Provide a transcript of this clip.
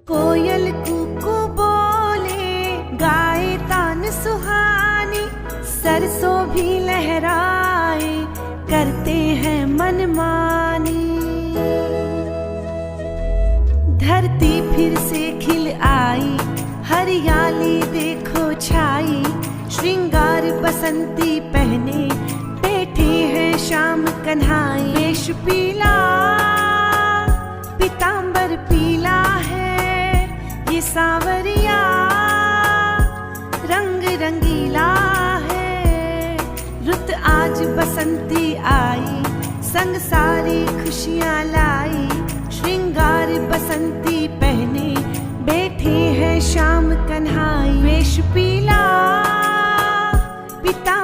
कोयल कूकू बोले, गाए तान सुहानी, सरसों भी लहराए, करते हैं मनमानी। धरती फिर से खिल आई, हरियाली देखो छाई, श्रृंगार बसंती पहने, बैठे हैं श्याम कन्हाई। वेश पीला पीतांबर पीला है, ये सांवरिया रंग रंगीला है। रुत आज बसंती आई, संग सारी खुशियां लाई, श्रृंगार बसंती पहने, बैठे हैं श्याम कन्हाई। वेश पीला पीता